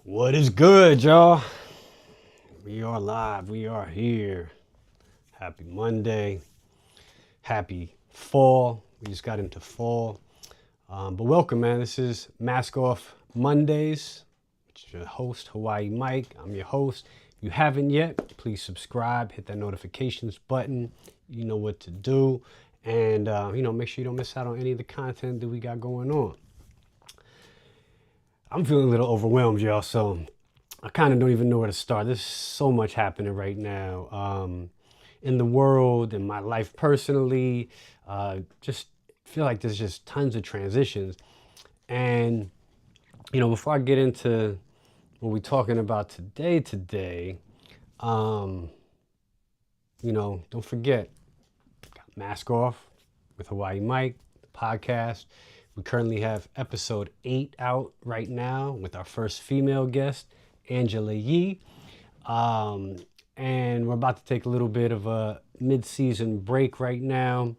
What is good, y'all? We are live. We are here. Happy Monday. Happy fall. We just got into fall. But welcome, man. This is Mask Off Mondays. It's your host, Hawaii Mike. I'm your host. If you haven't yet, please subscribe. Hit that notifications button. You know what to do. And, make sure you don't miss out on any of the content that we got going on. I'm feeling a little overwhelmed, y'all, so I kind of don't even know where to start. There's so much happening right now in the world, in my life personally. Just feel like there's just tons of transitions. And, before I get into what we're talking about today, don't forget, got Mask Off with Hawaii Mike, the podcast. We currently have episode 8 out right now with our first female guest, Angela Yee. And we're about to take a little bit of a mid-season break right now.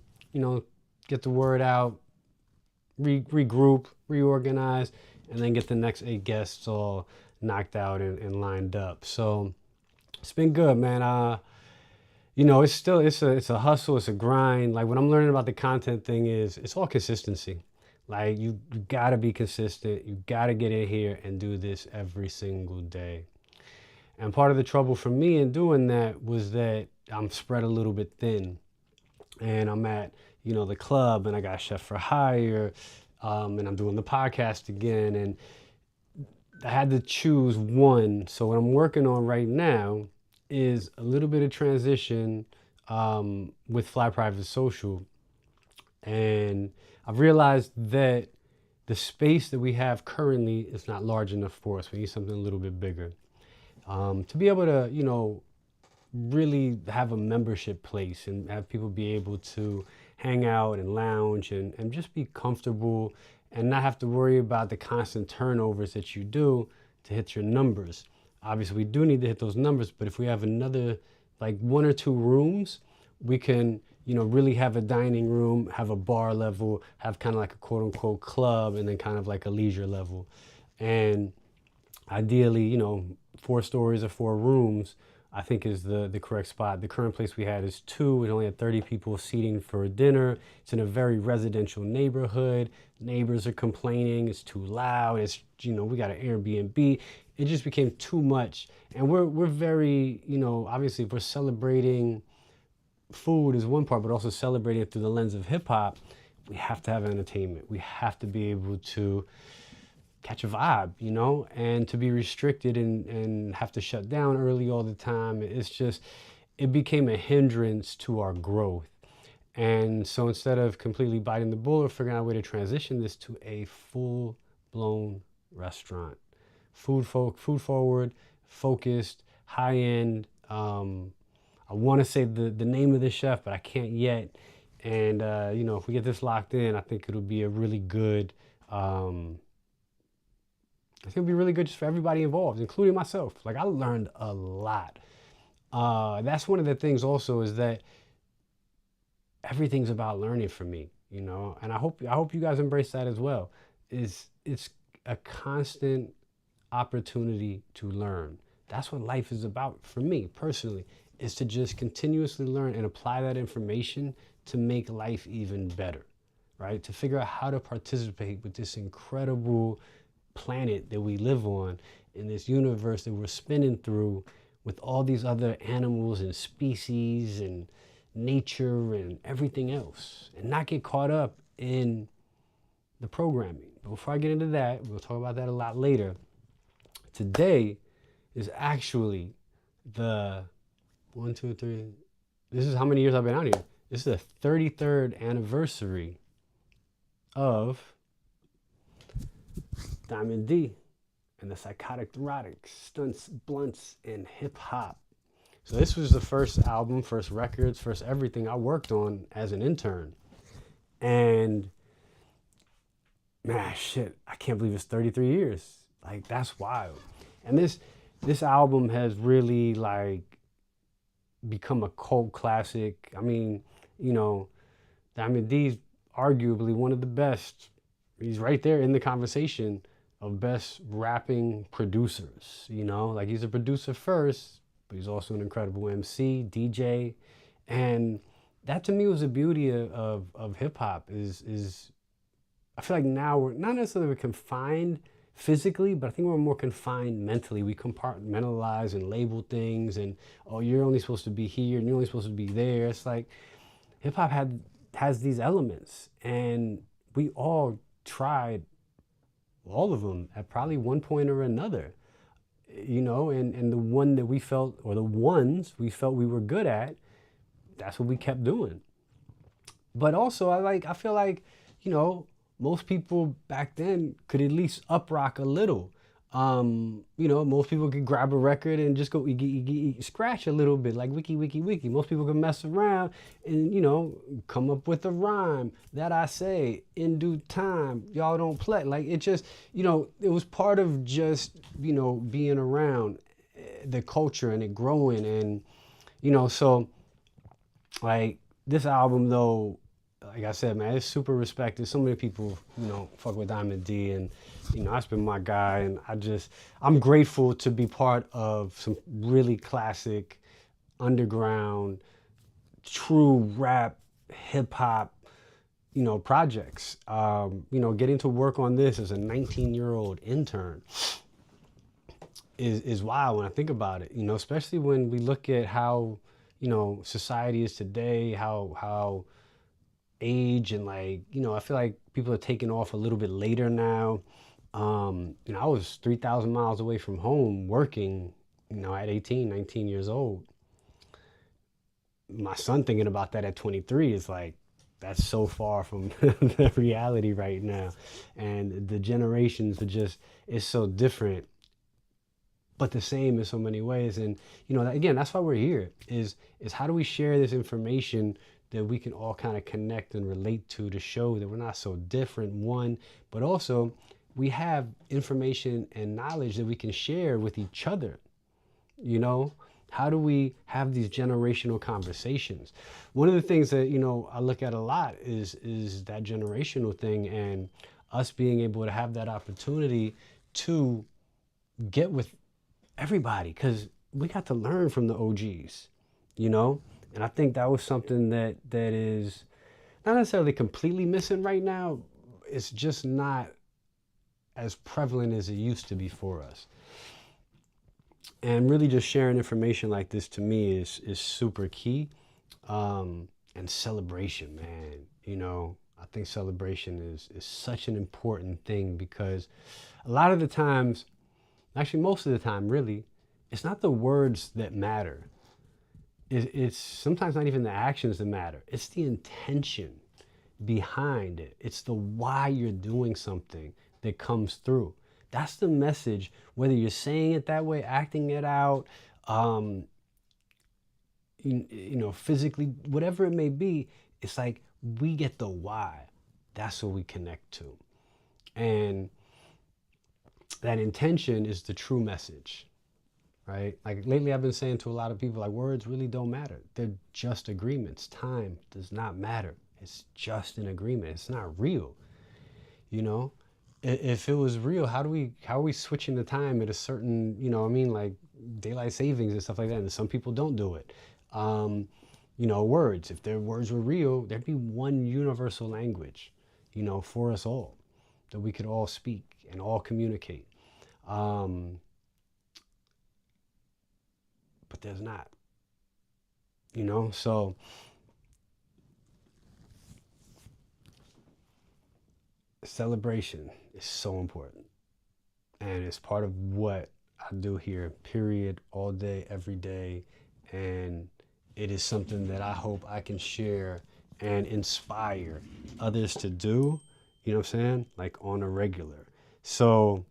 Get the word out, regroup, reorganize, and then get the next 8 guests all knocked out and lined up. So it's been good, man. It's a hustle, it's a grind. Like what I'm learning about the content thing is it's all consistency. Like you gotta be consistent. You gotta get in here and do this every single day. And part of the trouble for me in doing that was that I'm spread a little bit thin. And I'm at, the club and I got Chef for Hire, and I'm doing the podcast again. And I had to choose one. So what I'm working on right now is a little bit of transition with Fly Private Social. And I've realized that the space that we have currently is not large enough for us. We need something a little bit bigger. To be able to, really have a membership place and have people be able to hang out and lounge and just be comfortable and not have to worry about the constant turnovers that you do to hit your numbers. Obviously, we do need to hit those numbers, but if we have another, like 1 or 2 rooms, we can, really have a dining room, have a bar level, have kind of like a quote unquote club, and then kind of like a leisure level. And ideally, 4 stories or 4 rooms, I think is the correct spot. The current place we had is 2. It only had 30 people seating for dinner. It's in a very residential neighborhood. Neighbors are complaining it's too loud. It's, we got an Airbnb. It just became too much. And we're very, obviously if we're celebrating food is one part, but also celebrating it through the lens of hip hop, we have to have entertainment. We have to be able to catch a vibe, and to be restricted and have to shut down early all the time. It became a hindrance to our growth. And so instead of completely biting the bullet, figuring out a way to transition this to a full-blown restaurant. Food forward, focused, high end. I want to say the name of the chef, but I can't yet. And, if we get this locked in, I think it'll be a really good, I think it'll be really good just for everybody involved, including myself. Like I learned a lot. That's one of the things also is that everything's about learning for me, and I hope you guys embrace that as well. It's a constant opportunity to learn. That's what life is about for me personally, is to just continuously learn and apply that information to make life even better, right? To figure out how to participate with this incredible planet that we live on, in this universe that we're spinning through with all these other animals and species and nature and everything else, and not get caught up in the programming. But before I get into that, we'll talk about that a lot later. Today is actually the 1, 2, 3. This is how many years I've been out here. This is the 33rd anniversary of Diamond D and the Psychotic Neurotics, Stunts, Blunts, and Hip Hop. So this was the first album, first records, first everything I worked on as an intern. And man, shit, I can't believe it's 33 years. Like that's wild. And this album has really like become a cult classic. I mean, Diamond D's arguably one of the best. He's right there in the conversation of best rapping producers. You know, like he's a producer first, but he's also an incredible MC, DJ, and that to me was the beauty of hip hop is I feel like now we're not necessarily confined physically, but I think we're more confined mentally. We compartmentalize and label things, and oh, you're only supposed to be here, and you're only supposed to be there. It's like hip hop has these elements, and we all tried all of them at probably one point or another, you know, and the one that we felt, or the ones we felt we were good at, that's what we kept doing. But also, I feel like, you know, most people back then could at least up rock a little. You know, most people could grab a record and just go scratch a little bit, like wiki, wiki, wiki. Most people could mess around and, you know, come up with a rhyme that I say in due time. Y'all don't play. Like it just, you know, it was part of just, you know, being around the culture and it growing. And, you know, so like this album though, like I said, man, it's super respected. So many people, you know, fuck with Diamond D, and you know, that's been my guy. And I'm grateful to be part of some really classic, underground, true rap, hip hop, you know, projects. You know, getting to work on this as a 19-year-old intern is wild when I think about it. You know, especially when we look at how, you know, society is today, how age and like, you know, I feel like people are taking off a little bit later now. You know, I was 3,000 miles away from home working, you know, at 18, 19 years old. My son thinking about that at 23 is like, that's so far from the reality right now. And the generations are just, it's so different, but the same in so many ways. And, you know, again, that's why we're here is how do we share this information that we can all kind of connect and relate to show that we're not so different, one, but also we have information and knowledge that we can share with each other. You know, how do we have these generational conversations? One of the things that, you know, I look at a lot is that generational thing, and us being able to have that opportunity to get with everybody, because we got to learn from the OGs, you know? And I think that was something that is not necessarily completely missing right now. It's just not as prevalent as it used to be for us. And really just sharing information like this to me is super key. And celebration, man, you know, I think celebration is such an important thing, because a lot of the times, actually most of the time really, it's not the words that matter. It's sometimes not even the actions that matter. It's the intention behind it. It's the why you're doing something that comes through. That's the message, whether you're saying it that way, acting it out, you know, physically, whatever it may be. It's like we get the why. That's what we connect to. And that intention is the true message. Right? Like lately I've been saying to a lot of people, like, words really don't matter. They're just agreements. Time does not matter. It's just an agreement. It's not real. You know, if it was real, how are we switching the time at a certain, you know, I mean, like daylight savings and stuff like that. And some people don't do it. You know, words, if their words were real, there'd be one universal language, you know, for us all, that we could all speak and all communicate. But there's not, you know? So celebration is so important, and it's part of what I do here, period, all day, every day. And it is something that I hope I can share and inspire others to do, you know what I'm saying? Like on a regular. So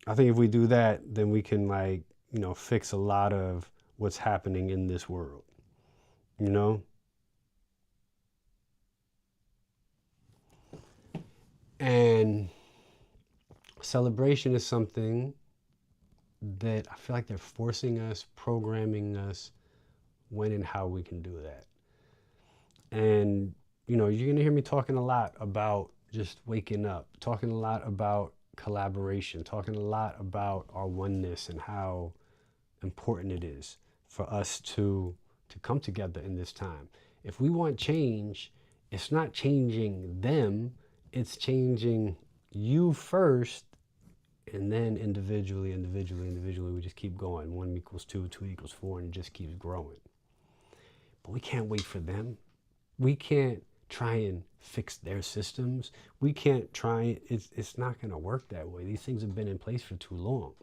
I think if we do that, then we can, like, you know, fix a lot of what's happening in this world, you know? And celebration is something that I feel like they're forcing us, programming us when and how we can do that. And, you know, you're going to hear me talking a lot about just waking up, talking a lot about collaboration, talking a lot about our oneness and how important it is for us to come together in this time. If we want change, it's not changing them, it's changing you first, and then individually, we just keep going. 1 equals 2, 2 equals 4, and it just keeps growing. But we can't wait for them. We can't try and fix their systems. We can't try, it's not going to work that way. These things have been in place for too long.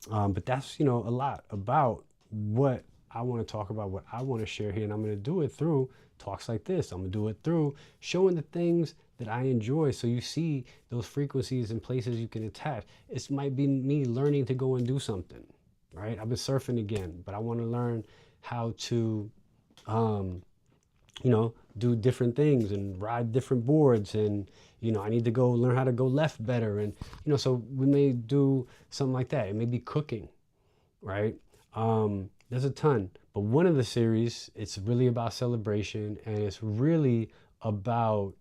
But that's, a lot about what I want to talk about, what I want to share here. And I'm going to do it through talks like this. I'm going to do it through showing the things that I enjoy. So you see those frequencies and places you can attach. It might be me learning to go and do something, right? I've been surfing again, but I want to learn how to, do different things and ride different boards. And, I need to go learn how to go left better. And, so we may do something like that. It may be cooking, right? There's a ton, but one of the series, it's really about celebration, and it's really about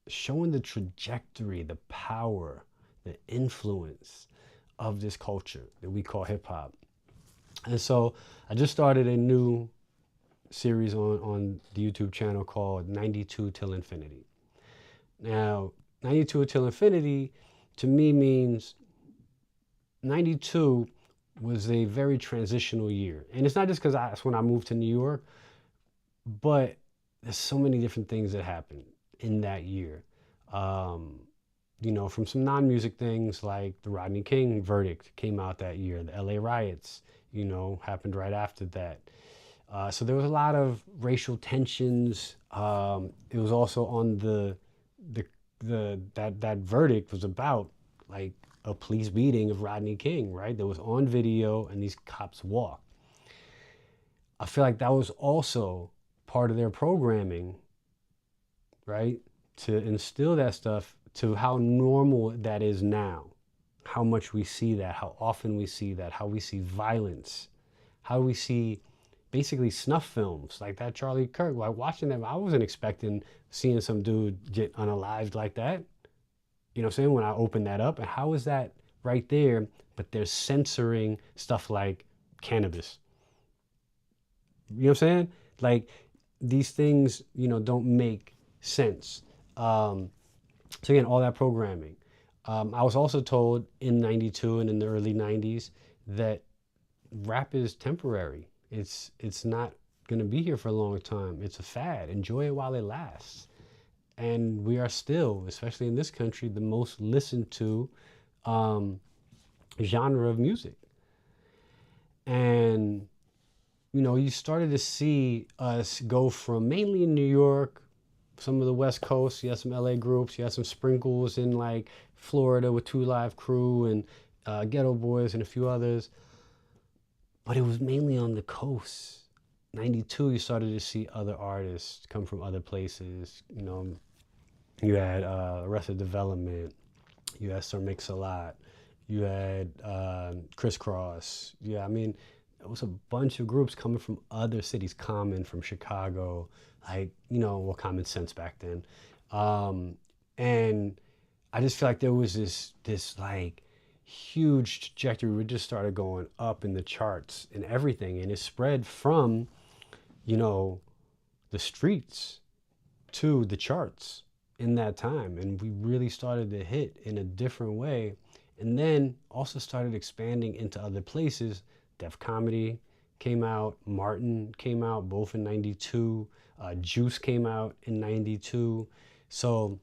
showing the trajectory, the power, the influence of this culture that we call hip hop. And so I just started a new series on the YouTube channel called 92 Till Infinity. Now, 92 Till Infinity to me means 92 was a very transitional year. And it's not just because that's when I moved to New York, but there's so many different things that happened in that year. From some non-music things like the Rodney King verdict came out that year, the LA riots, happened right after that. So there was a lot of racial tensions. It was also on that verdict was about like a police beating of Rodney King, right? That was on video, and these cops walked. I feel like that was also part of their programming, right? To instill that stuff, to how normal that is now, how much we see that, how often we see that, how we see violence, how we see basically snuff films like that Charlie Kirk. Like watching them, I wasn't expecting seeing some dude get unalived like that. You know what I'm saying? When I opened that up, and how is that right there? But they're censoring stuff like cannabis. You know what I'm saying? Like these things, don't make sense. So again, all that programming. I was also told in 92 and in the early 90s that rap is temporary. It's not going to be here for a long time. It's a fad. Enjoy it while it lasts. And we are still, especially in this country, the most listened to genre of music. And, you started to see us go from mainly in New York, some of the West Coast, you had some LA groups, you had some sprinkles in like Florida with 2 Live Crew and Ghetto Boys and a few others. But it was mainly on the coast. 92, you started to see other artists come from other places. You had Arrested Development, you had Sir Mix-a-Lot, you had Crisscross. Yeah, I mean, it was a bunch of groups coming from other cities. Common from Chicago, like, Common Sense back then. And I just feel like there was this like huge trajectory. We just started going up in the charts and everything. And it spread from, the streets to the charts in that time. And we really started to hit in a different way. And then also started expanding into other places. Def Comedy came out, Martin came out, both in 92. Juice came out in 92. So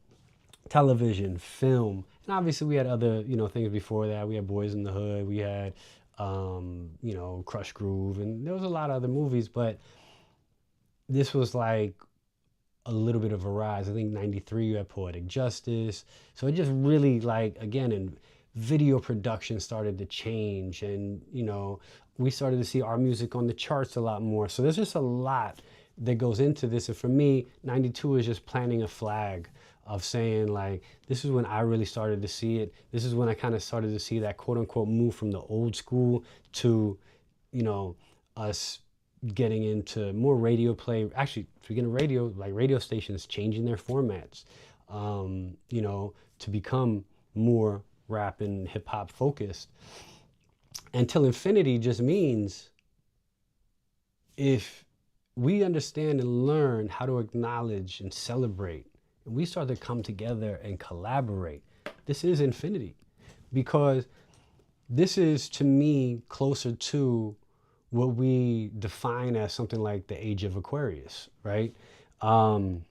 television, film, and obviously we had other, things before that. We had Boys in the Hood, we had, Crush Groove, and there was a lot of other movies, but this was like a little bit of a rise. I think 93 you had Poetic Justice. So it just really like, again, and video production started to change, and, we started to see our music on the charts a lot more. So there's just a lot that goes into this. And for me, 92 is just planting a flag of saying like, this is when I really started to see it. This is when I kind of started to see that quote unquote move from the old school to, us getting into more radio play. Actually, speaking of radio, like radio stations changing their formats, you know, to become more rap and hip hop focused. Until infinity just means if we understand and learn how to acknowledge and celebrate, and we start to come together and collaborate, this is infinity. Because this is, to me, closer to what we define as something like the age of Aquarius, right? Damn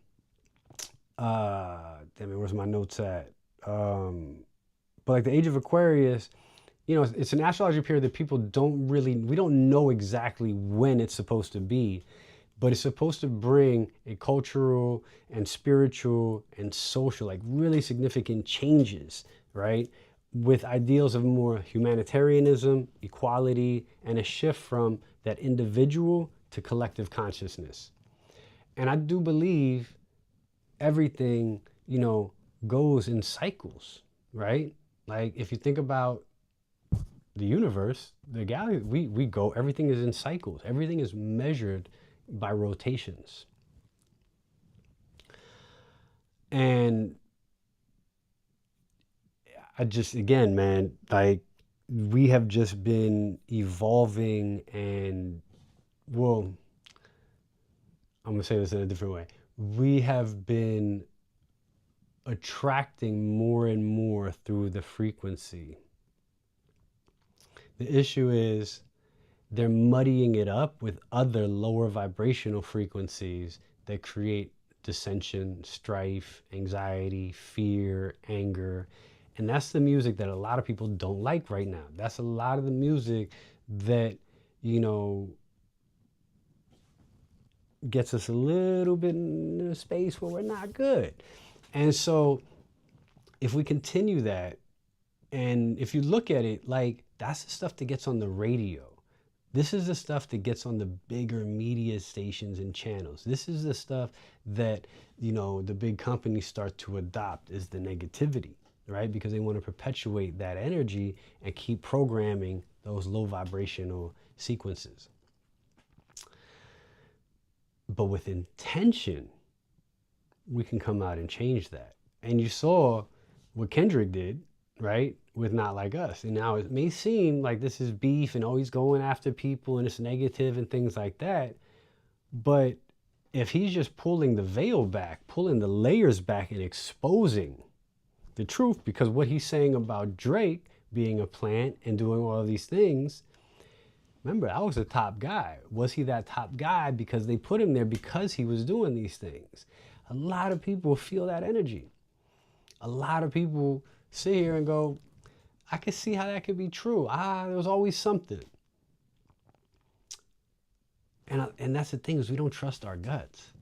it, where's my notes at? But like the age of Aquarius, you know, it's an astrology period that people we don't know exactly when it's supposed to be, but it's supposed to bring a cultural and spiritual and social, like really significant changes, right? With ideals of more humanitarianism, equality, and a shift from that individual to collective consciousness. And I do believe everything, you know, goes in cycles, right? Like if you think about the universe, the galaxy, we go, everything is in cycles. Everything is measured by rotations. And I just, again, man, like we have just been evolving and, well, I'm gonna say this in a different way. We have been attracting more and more through the frequency. The issue is they're muddying it up with other lower vibrational frequencies that create dissension, strife, anxiety, fear, anger. And that's the music that a lot of people don't like right now. That's a lot of the music that, you know, gets us a little bit in a space where we're not good. And so if we continue that, and if you look at it, like that's the stuff that gets on the radio. This is the stuff that gets on the bigger media stations and channels. This is the stuff that, you know, the big companies start to adopt is the negativity, right? Because they want to perpetuate that energy and keep programming those low vibrational sequences. But with intention, we can come out and change that. And you saw what Kendrick did, right? With Not Like Us. And now it may seem like this is beef and always going after people and it's negative and things like that. But if he's just pulling the veil back, pulling the layers back and exposing the truth, because what he's saying about Drake being a plant and doing all of these things, remember, I was the top guy. Was he that top guy because they put him there because he was doing these things? A lot of people feel that energy. A lot of people sit here and go, I can see how that could be true. There was always something. And that's the thing, is we don't trust our guts.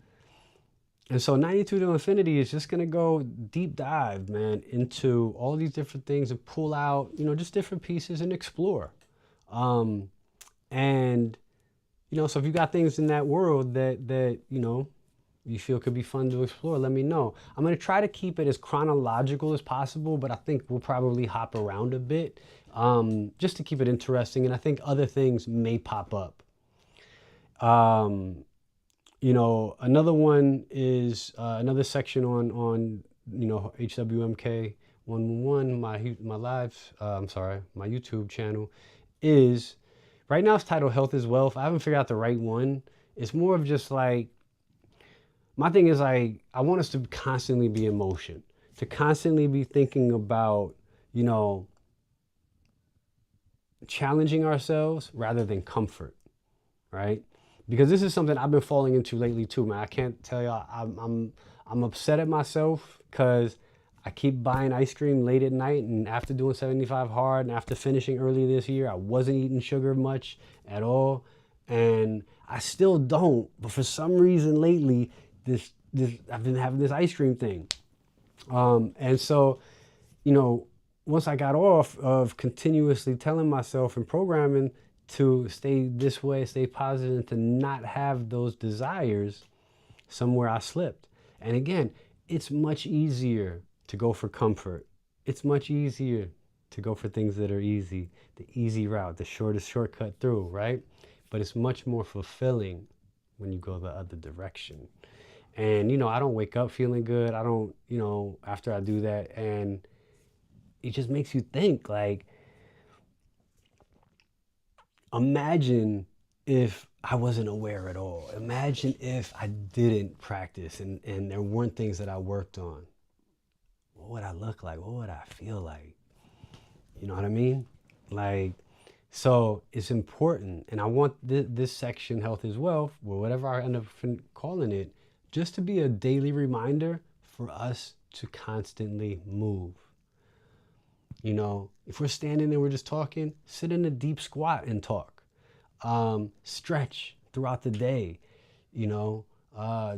And so 92 to Infinity is just going to go deep dive, man, into all these different things and pull out, you know, just different pieces and explore. And, you know, so if you got things in that world that, you know, you feel could be fun to explore, let me know. I'm going to try to keep it as chronological as possible, but I think we'll probably hop around a bit, just to keep it interesting. And I think other things may pop up. You know, another one is another section on you know, HWMK 111, my live, my YouTube channel is, right now it's titled Health is Wealth. I haven't figured out the right one. It's more of just like, my thing is like, I want us to constantly be in motion, to constantly be thinking about, you know, challenging ourselves rather than comfort, right? Because this is something I've been falling into lately too, man. I can't tell y'all, I'm upset at myself because I keep buying ice cream late at night, and after doing 75 hard and after finishing early this year, I wasn't eating sugar much at all. And I still don't, but for some reason lately, I've been having this ice cream thing. And so, you know, once I got off of continuously telling myself and programming to stay this way, stay positive, and to not have those desires, somewhere I slipped. And again, it's much easier to go for comfort. It's much easier to go for things that are easy, the easy route, the shortest shortcut through, right? but it's much more fulfilling when you go the other direction. And, you know, I don't wake up feeling good. I don't, you know, after I do that. And it just makes you think, like, imagine if I wasn't aware at all. Imagine if I didn't practice and there weren't things that I worked on. What would I look like? What would I feel like? You know what I mean? Like, so it's important. And I want this section, Health is Wealth, or whatever I end up calling it, just to be a daily reminder for us to constantly move. You know, if we're standing there, we're just talking, sit in a deep squat and talk. Stretch throughout the day, you know,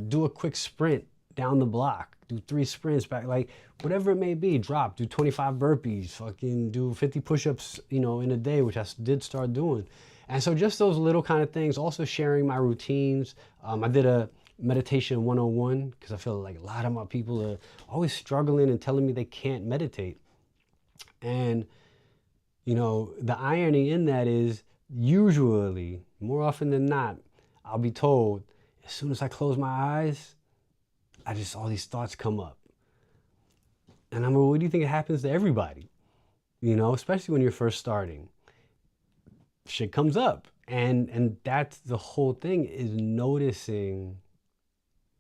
do a quick sprint down the block, do 3 sprints back, like whatever it may be, do 25 burpees, fucking do 50 push-ups, you know, in a day, which I did start doing. And so just those little kind of things, also sharing my routines. I did a meditation 101 because I feel like a lot of my people are always struggling and telling me they can't meditate. And, you know, the irony in that is usually, more often than not, I'll be told as soon as I close my eyes, all these thoughts come up. And I'm like, what do you think it happens to everybody? You know, especially when you're first starting. Shit comes up. And that's the whole thing, is noticing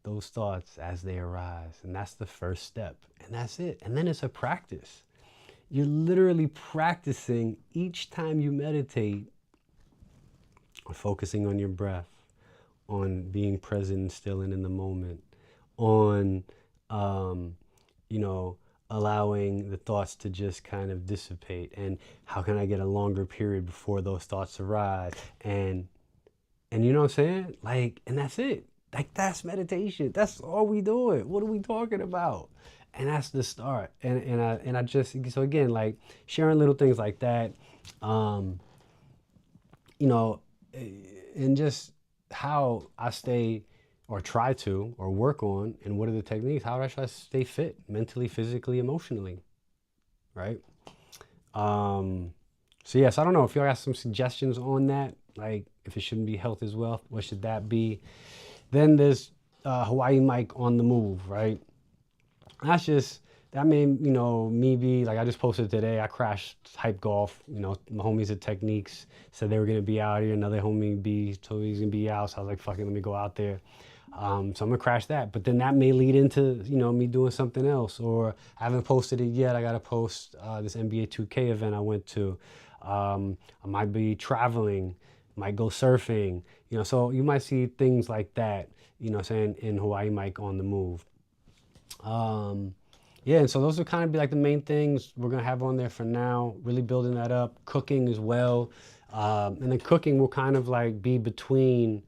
those thoughts as they arise. And that's the first step. And that's it. And then it's a practice. You're literally practicing each time you meditate on focusing on your breath, on being present and still and in the moment, on, you know, allowing the thoughts to just kind of dissipate, and how can I get a longer period before those thoughts arise, and you know what I'm saying? Like, and that's it. Like, that's meditation. That's all we do it. What are we talking about? And that's the start. And I just, so again, like sharing little things like that, you know, and just how I stay or try to or work on, and what are the techniques, how do I try to stay fit mentally, physically, emotionally, right? So yes, I don't know if y'all got some suggestions on that, like if it shouldn't be health is wealth, what should that be? Then there's Hawaii Mike on the move, right? That's just, that made, you know, me be like, I just posted today, I crashed Hype Golf, you know, my homies at Techniques said they were going to be out here. Another homie B told me he's going to be out. So I was like, fuck it, let me go out there. So I'm going to crash that. But then that may lead into, you know, me doing something else, or I haven't posted it yet. I got to post this NBA 2K event I went to. I might be traveling, might go surfing, you know, so you might see things like that, you know, saying in Hawaii Mike on the move. Yeah, and so those will kind of be like the main things we're going to have on there for now, really building that up. Cooking as well. And then cooking will kind of like be between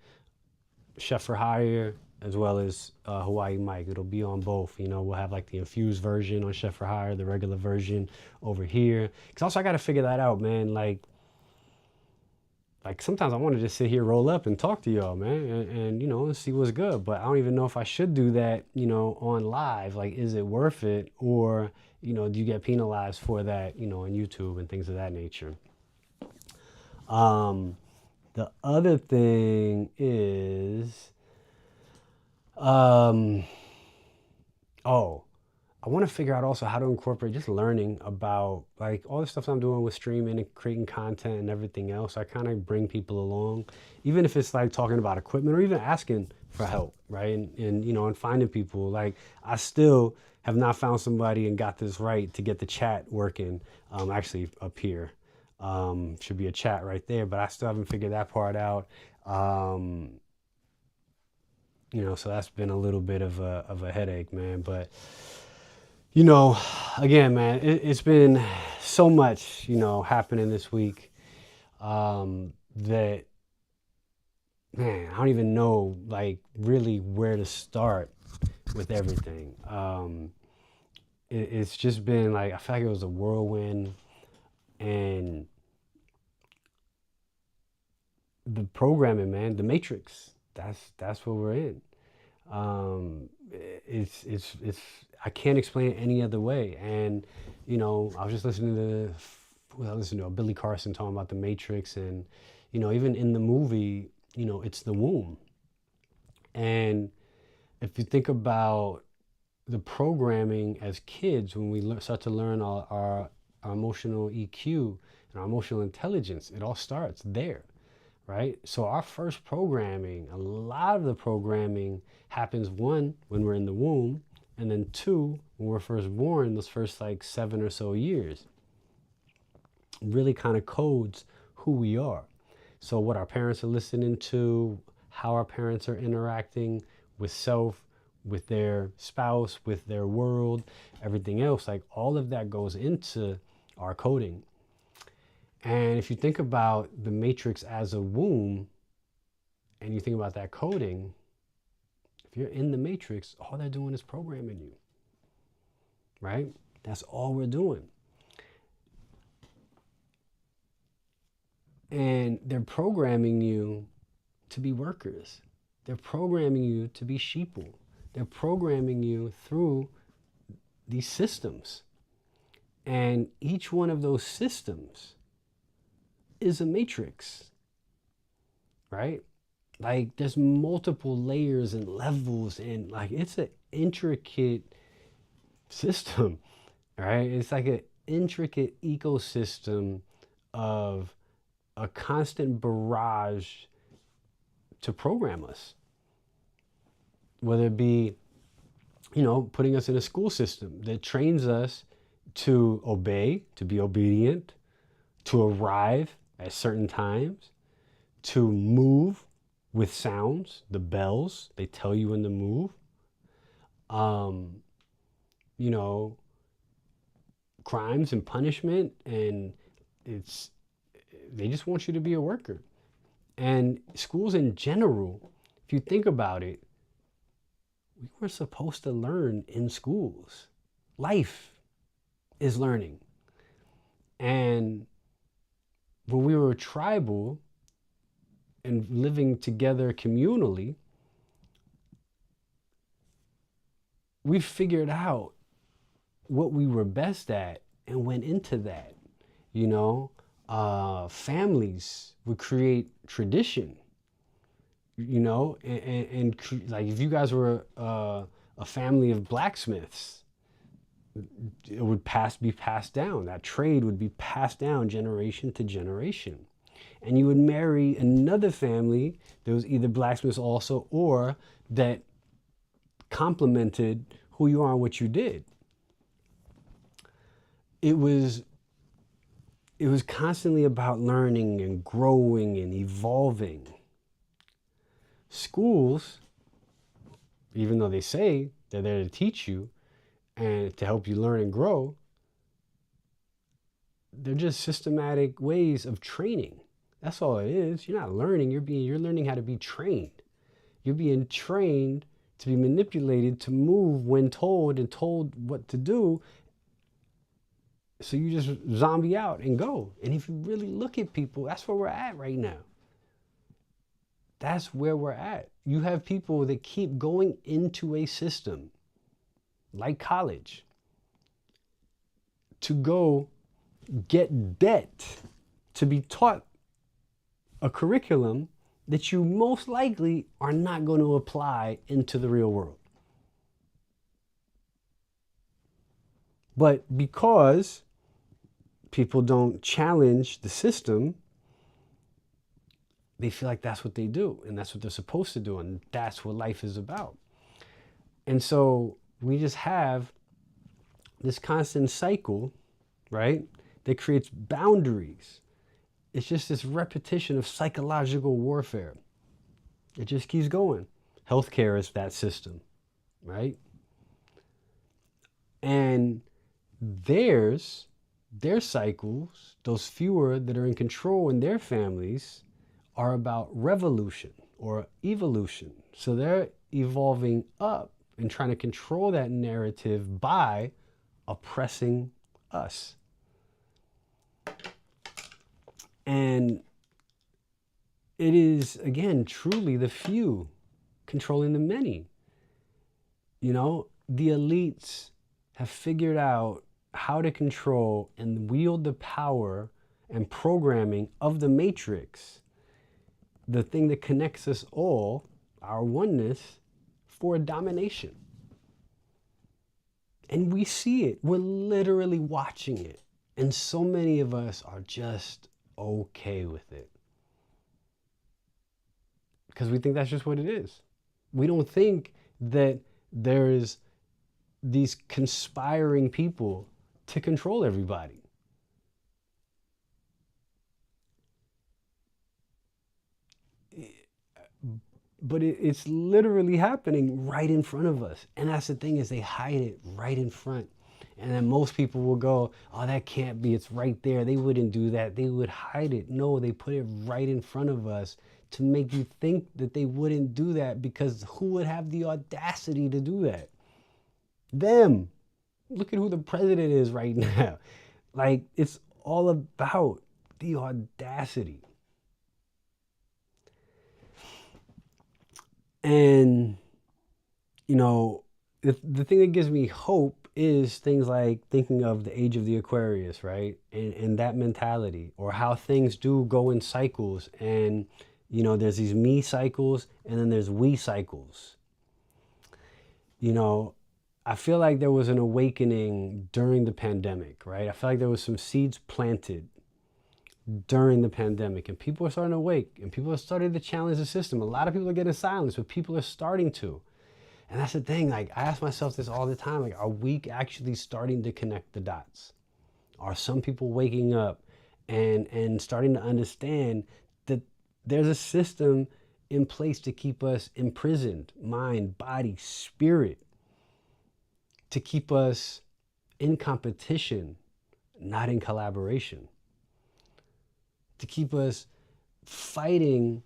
Chef for Hire as well as Hawaii Mike. It'll be on both. You know, we'll have like the infused version on Chef for Hire, the regular version over here. Because also I got to figure that out, man. Like sometimes I want to just sit here, roll up and talk to y'all, man, and you know, see what's good. But I don't even know if I should do that, you know, on live. Like, is it worth it? Or, you know, do you get penalized for that, you know, on YouTube and things of that nature? The other thing is, I want to figure out also how to incorporate just learning about like all the stuff I'm doing with streaming and creating content and everything else. I kind of bring people along, even if it's like talking about equipment or even asking for help, right? And you know, and finding people. Like, I still have not found somebody and got this right to get the chat working. Actually up here, should be a chat right there, but I still haven't figured that part out. You know, so that's been a little bit of a headache, man. But you know, again, man, it's been so much, you know, happening this week that, man, I don't even know, like, really where to start with everything. It's just been, like, I feel like it was a whirlwind, and the programming, man, the Matrix, that's what we're in. It's I can't explain it any other way. And you know, I was just listening to Billy Carson talking about the Matrix, and You know, even in the movie, you know, it's the womb. And if you think about the programming as kids, when we start to learn our emotional EQ and our emotional intelligence, it all starts there, right? So our first programming, a lot of the programming happens, one, when we're in the womb, and then two, when we're first born, those first like 7 or so years, really kind of codes who we are. So what our parents are listening to, how our parents are interacting with self, with their spouse, with their world, everything else, like all of that goes into our coding. And if you think about the matrix as a womb, and you think about that coding, if you're in the matrix, all they're doing is programming you, right? That's all we're doing. And they're programming you to be workers. They're programming you to be sheeple. They're programming you through these systems. And each one of those systems is a matrix, right? Like there's multiple layers and levels, and like it's an intricate system, right? It's like an intricate ecosystem of a constant barrage to program us. Whether it be, you know, putting us in a school system that trains us to obey, to be obedient, to arrive at certain times, to move with sounds, the bells, they tell you when to move. You know, crimes and punishment, and they just want you to be a worker. And schools in general, if you think about it, we were supposed to learn in schools. Life is learning. And when we were tribal and living together communally, we figured out what we were best at and went into that. You know, families would create tradition, you know, and like if you guys were a family of blacksmiths, it would be passed down. That trade would be passed down generation to generation. And you would marry another family that was either blacksmiths also, or that complemented who you are and what you did. It was constantly about learning and growing and evolving. Schools, even though they say they're there to teach you and to help you learn and grow, they're just systematic ways of training. That's all it is. You're not learning, you're learning how to be trained. You're being trained to be manipulated, to move when told and told what to do. So you just zombie out and go. And if you really look at people, that's where we're at right now. That's where we're at. You have people that keep going into a system like college to go get debt to be taught a curriculum that you most likely are not going to apply into the real world. But because people don't challenge the system, they feel like that's what they do, and that's what they're supposed to do, and that's what life is about. And so we just have this constant cycle, right, that creates boundaries. It's just this repetition of psychological warfare. It just keeps going. Healthcare is that system, right? And their cycles, those fewer that are in control in their families, are about revolution or evolution. So they're evolving up and trying to control that narrative by oppressing us. And it is, again, truly the few controlling the many. You know, the elites have figured out how to control and wield the power and programming of the matrix the thing that connects us all, our oneness, for domination. And we see it. We're literally watching it. And so many of us are just okay with it. Because we think that's just what it is. We don't think that there's these conspiring people to control everybody. But it's literally happening right in front of us. And that's the thing, is they hide it right in front. And then most people will go, oh, that can't be, it's right there. They wouldn't do that. They would hide it. No, they put it right in front of us to make you think that they wouldn't do that, because who would have the audacity to do that? Them. Look at who the president is right now. Like, it's all about the audacity. And, you know, the thing that gives me hope is things like thinking of the age of the Aquarius, right? And that mentality, or how things do go in cycles. And, you know, there's these me cycles and then there's we cycles. You know, I feel like there was an awakening during the pandemic, right? I feel like there was some seeds planted during the pandemic, and people are starting to wake, and people are starting to challenge the system. A lot of people are getting silenced, but people are starting to. And that's the thing, like, I ask myself this all the time, like, are we actually starting to connect the dots? Are some people waking up and starting to understand that there's a system in place to keep us imprisoned, mind, body, spirit, to keep us in competition, not in collaboration, to keep us fighting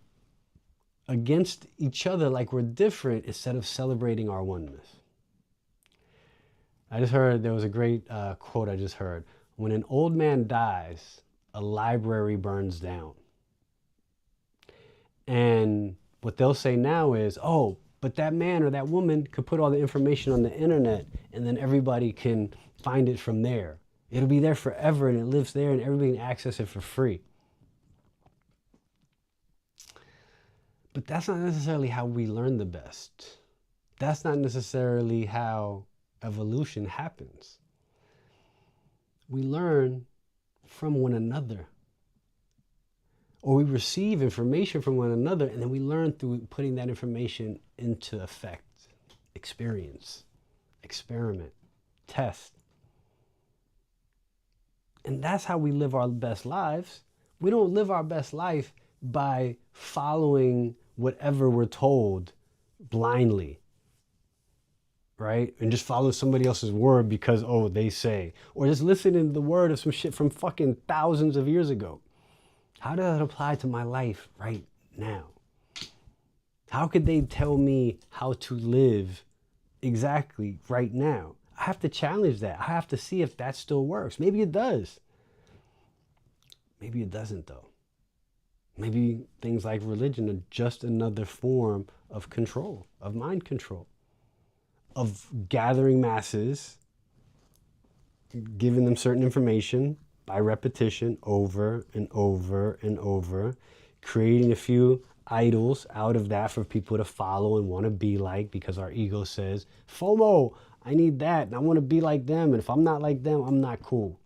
against each other like we're different instead of celebrating our oneness. I just heard, there was a great quote I just heard. When an old man dies, a library burns down. And what they'll say now is, oh, but that man or that woman could put all the information on the internet and then everybody can find it from there. It'll be there forever and it lives there and everybody can access it for free. But that's not necessarily how we learn the best. That's not necessarily how evolution happens. We learn from one another. Or we receive information from one another, and then we learn through putting that information into effect, experience, experiment, test. And that's how we live our best lives. We don't live our best life by following whatever we're told blindly, right? And just follow somebody else's word because, oh, they say. Or just listening to the word of some shit from fucking thousands of years ago. How does that apply to my life right now? How could they tell me how to live exactly right now? I have to challenge that. I have to see if that still works. Maybe it does. Maybe it doesn't, though. Maybe things like religion are just another form of control, of mind control, of gathering masses, giving them certain information by repetition over and over and over, creating a few idols out of that for people to follow and want to be like, because our ego says, FOMO, I need that, and I want to be like them, and if I'm not like them, I'm not cool.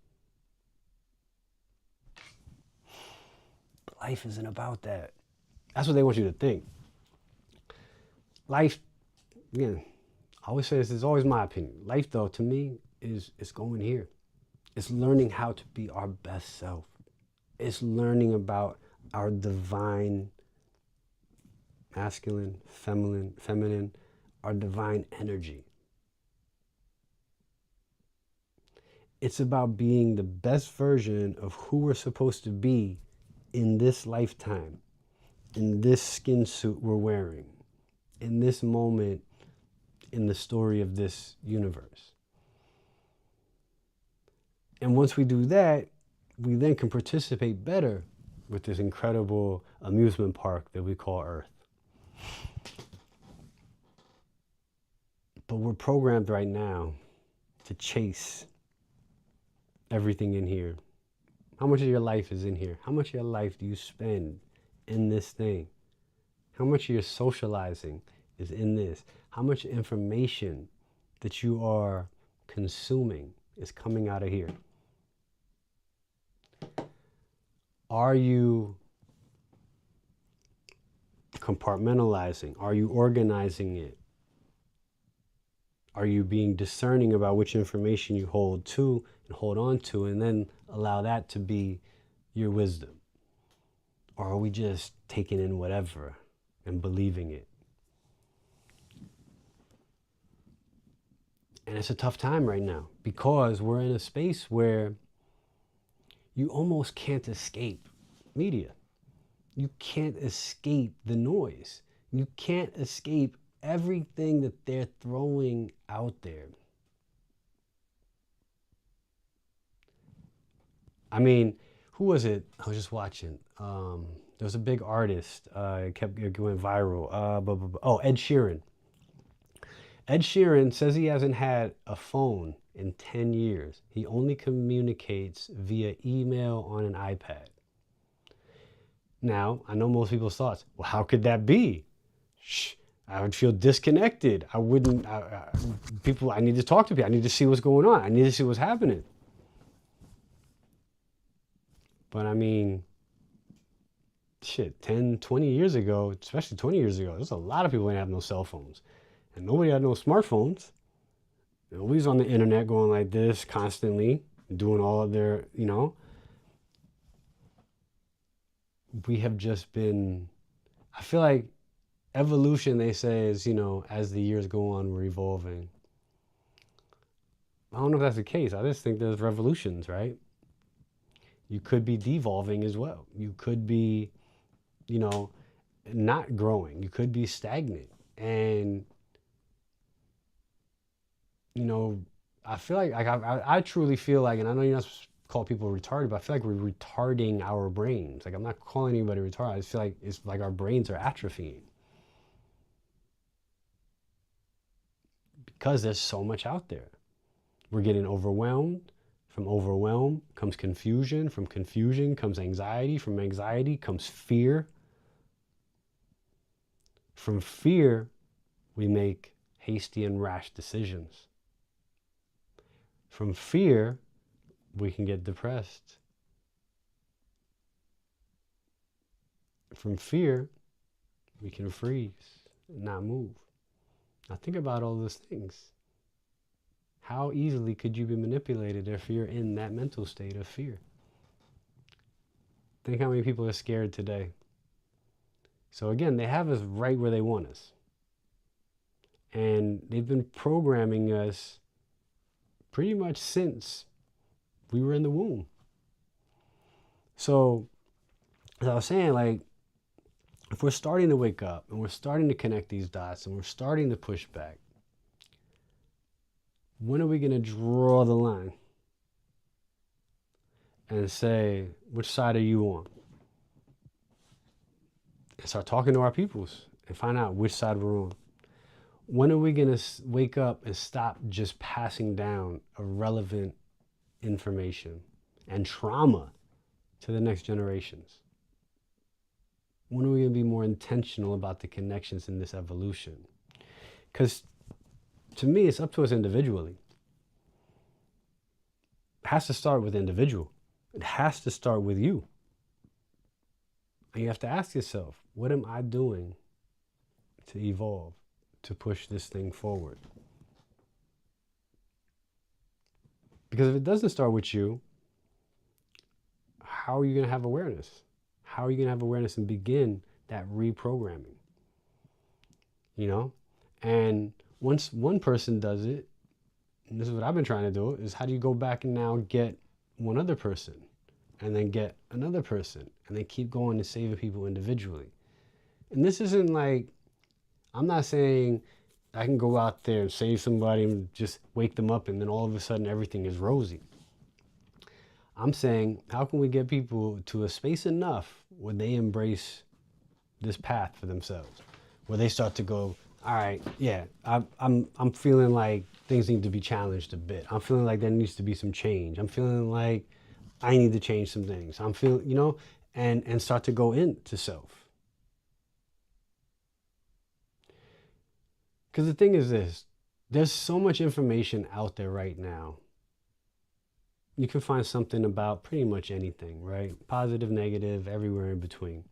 But life isn't about that. That's what they want you to think. Life, again, I always say this is always my opinion. Life, though, to me, is going here. It's learning how to be our best self. It's learning about our divine masculine, feminine, our divine energy. It's about being the best version of who we're supposed to be in this lifetime, in this skin suit we're wearing, in this moment in the story of this universe. And once we do that, we then can participate better with this incredible amusement park that we call Earth. But we're programmed right now to chase everything in here. How much of your life is in here? How much of your life do you spend in this thing? How much of your socializing is in this? How much information that you are consuming is coming out of here? Are you compartmentalizing? Are you organizing it? Are you being discerning about which information you hold to and hold on to, and then allow that to be your wisdom? Or are we just taking in whatever and believing it? And it's a tough time right now because we're in a space where you almost can't escape media. You can't escape the noise. You can't escape everything that they're throwing out there. I mean, who was it? I was just watching. There was a big artist. It kept going viral. Oh, Ed Sheeran. Ed Sheeran says he hasn't had a phone in 10 years. He only communicates via email on an iPad. Now, I know most people's thoughts. Well, how could that be? Shh, I would feel disconnected. I wouldn't, people, I need to talk to people. I need to see what's going on. I need to see what's happening. But I mean, shit, 10, 20 years ago, especially 20 years ago, there's a lot of people who didn't have no cell phones. And nobody had no smartphones. Nobody's on the internet going like this constantly, doing all of their, we have just been, I feel like evolution, they say, is, as the years go on, we're evolving. I don't know if that's the case. I just think there's revolutions, right? You could be devolving as well. You could be, not growing. You could be stagnant. And, I feel like I truly feel like, and I know you're not supposed to call people retarded, but I feel like we're retarding our brains. Like, I'm not calling anybody retarded. I just feel like it's like our brains are atrophying. Because there's so much out there. We're getting overwhelmed. From overwhelm comes confusion. From confusion comes anxiety. From anxiety comes fear. From fear, we make hasty and rash decisions. From fear, we can get depressed. From fear, we can freeze and not move. Now think about all those things. How easily could you be manipulated if you're in that mental state of fear? Think how many people are scared today. So again, they have us right where they want us. And they've been programming us pretty much since we were in the womb. So, as I was saying, like, if we're starting to wake up and we're starting to connect these dots and we're starting to push back, when are we going to draw the line and say, which side are you on? And start talking to our peoples and find out which side we're on. When are we going to wake up and stop just passing down irrelevant information and trauma to the next generations? When are we going to be more intentional about the connections in this evolution? Because to me, it's up to us individually. It has to start with the individual. It has to start with you. And you have to ask yourself, what am I doing to evolve, to push this thing forward? Because if it doesn't start with you, how are you going to have awareness? How are you going to have awareness and begin that reprogramming? And once one person does it, and this is what I've been trying to do, is how do you go back and now get one other person and then get another person and then keep going and saving people individually? And this isn't like, I'm not saying I can go out there and save somebody and just wake them up and then all of a sudden everything is rosy. I'm saying, how can we get people to a space enough where they embrace this path for themselves, where they start to go, all right, yeah, I'm feeling like things need to be challenged a bit. I'm feeling like there needs to be some change. I'm feeling like I need to change some things. I'm feeling, and start to go into self. Because the thing is this, there's so much information out there right now. You can find something about pretty much anything, right? Positive, negative, everywhere in between.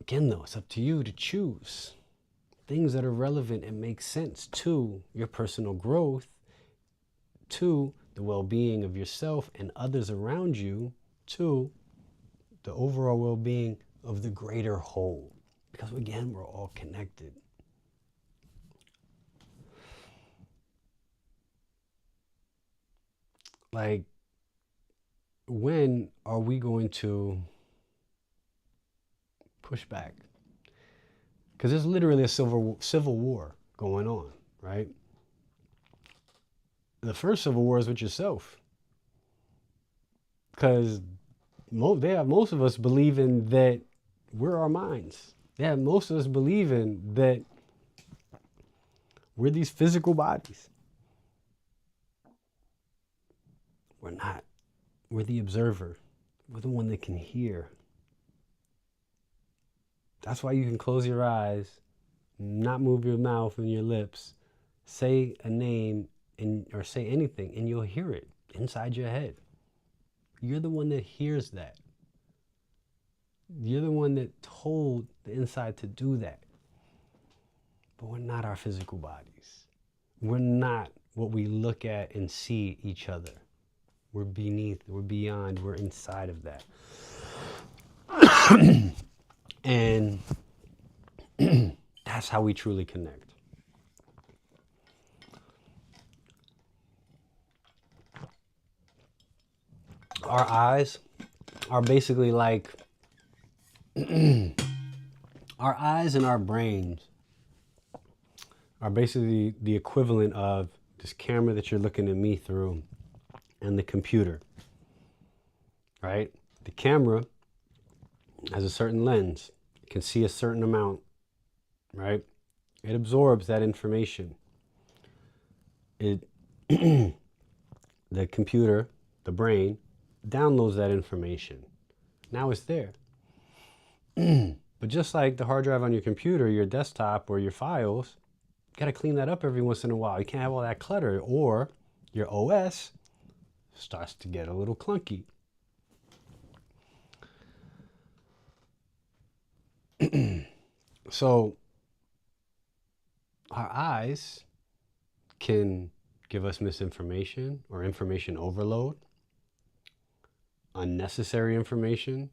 Again, though, it's up to you to choose things that are relevant and make sense to your personal growth, to the well-being of yourself and others around you, to the overall well-being of the greater whole. Because again, we're all connected. Like, when are we going to push back? Because there's literally a civil war going on, right? The first civil war is with yourself. Because most of us believing that we're our minds. Yeah, most of us believing that we're these physical bodies. We're not. We're the observer. We're the one that can hear. That's why you can close your eyes, not move your mouth and your lips, say a name or say anything, and you'll hear it inside your head. You're the one that hears that. You're the one that told the inside to do that. But we're not our physical bodies. We're not what we look at and see each other. We're beneath, we're beyond, we're inside of that. And that's how we truly connect. Our eyes are basically like, our eyes and our brains are basically the equivalent of this camera that you're looking at me through and the computer, right? The camera has a certain lens. It can see a certain amount, right? It absorbs that information. The computer, the brain, downloads that information. Now it's there. But just like the hard drive on your computer, your desktop, or your files, you gotta clean that up every once in a while. You can't have all that clutter, or your OS starts to get a little clunky. So our eyes can give us misinformation or information overload, unnecessary information.